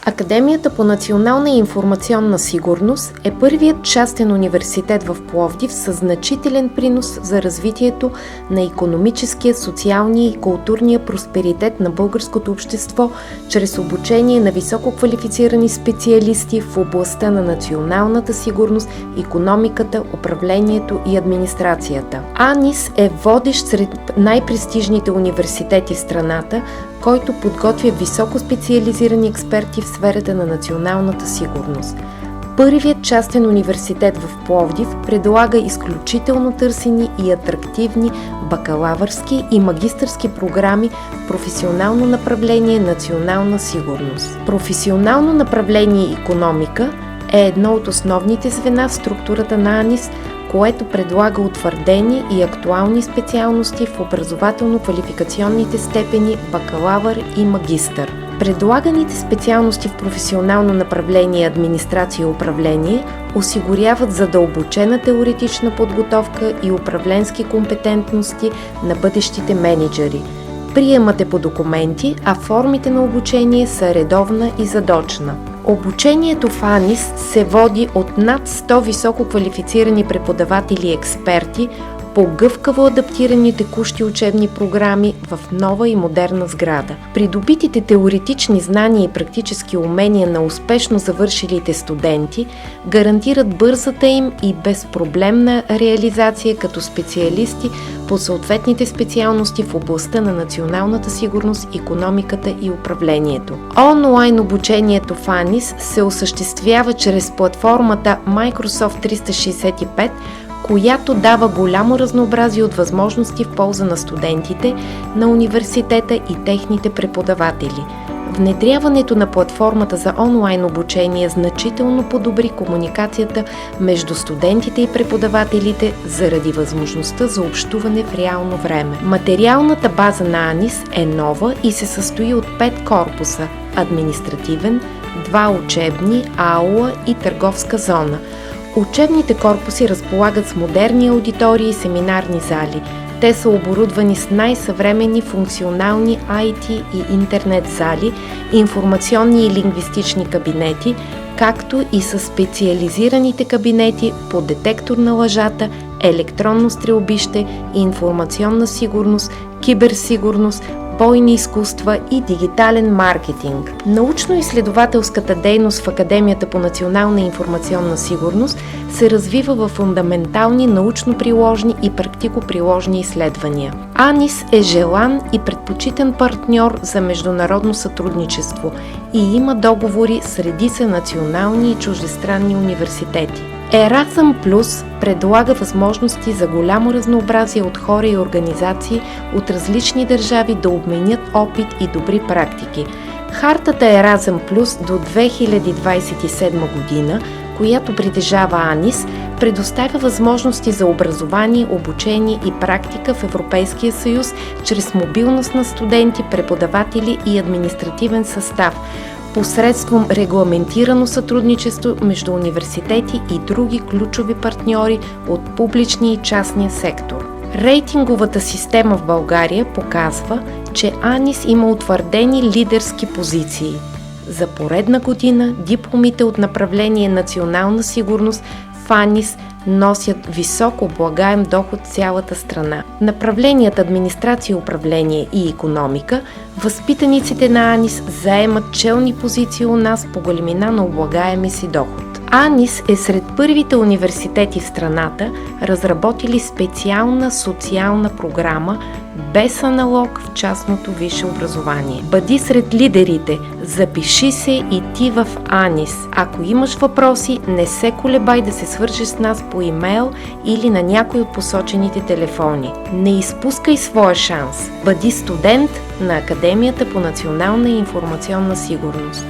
Академията по национална и информационна сигурност е първият частен университет в Пловдив със значителен принос за развитието на икономическия, социалния и културния просперитет на българското общество чрез обучение на висококвалифицирани специалисти в областта на националната сигурност, икономиката, управлението и администрацията. АНИС е водещ сред най-престижните университети в страната, който подготвя високо специализирани експерти в сферата на националната сигурност. Първият частен университет в Пловдив предлага изключително търсени и атрактивни бакалавърски и магистърски програми в професионално направление национална сигурност. Професионално направление икономика е едно от основните звена в структурата на АНИС, което предлага утвърдени и актуални специалности в образователно-квалификационните степени бакалавър и магистър. Предлаганите специалности в професионално направление администрация и управление осигуряват задълбочена теоретична подготовка и управленски компетентности на бъдещите мениджъри. Приемът е по документи, а формите на обучение са редовна и задочна. Обучението в АНИС се води от над 100 високо квалифицирани преподаватели и експерти по гъвкаво адаптирани текущи учебни програми в нова и модерна сграда. Придобитите теоретични знания и практически умения на успешно завършилите студенти гарантират бързата им и безпроблемна реализация като специалисти по съответните специалности в областта на националната сигурност, икономиката и управлението. Онлайн обучението в АНИС се осъществява чрез платформата Microsoft 365, която дава голямо разнообразие от възможности в полза на студентите на университета и техните преподаватели. Внедряването на платформата за онлайн обучение значително подобри комуникацията между студентите и преподавателите заради възможността за общуване в реално време. Материалната база на АНИС е нова и се състои от 5 корпуса – административен, 2 учебни, аула и търговска зона. Учебните корпуси разполагат с модерни аудитории и семинарни зали. Те са оборудвани с най-съвременни функционални IT и интернет зали, информационни и лингвистични кабинети, както и с специализираните кабинети по детектор на лъжата, електронно стрелбище, информационна сигурност, киберсигурност, бойни изкуства и дигитален маркетинг. Научно-изследователската дейност в Академията по национална и информационна сигурност се развива в фундаментални научно-приложни и практико-приложни изследвания. АНИС е желан и предпочитан партньор за международно сътрудничество и има договори с редица национални и чуждестранни университети. Еразъм Плюс предлага възможности за голямо разнообразие от хора и организации от различни държави да обменят опит и добри практики. Хартата Еразъм Плюс до 2027 година, която притежава АНИС, предоставя възможности за образование, обучение и практика в Европейския съюз чрез мобилност на студенти, преподаватели и административен състав, посредством регламентирано сътрудничество между университети и други ключови партньори от публичния и частния сектор. Рейтинговата система в България показва, че АНИС има утвърдени лидерски позиции. За поредна година дипломите от направление национална сигурност в АНИС носят висок облагаем доход в цялата страна. Направленията администрация, управление и икономика, възпитаниците на АНИС заемат челни позиции у нас по големина на облагаеми си доход. АНИС е сред първите университети в страната, разработили специална социална програма без аналог в частното висше образование. Бъди сред лидерите, запиши се и ти в АНИС. Ако имаш въпроси, не се колебай да се свържеш с нас по имейл или на някой от посочените телефони. Не изпускай своя шанс. Бъди студент на Академията по национална и информационна сигурност.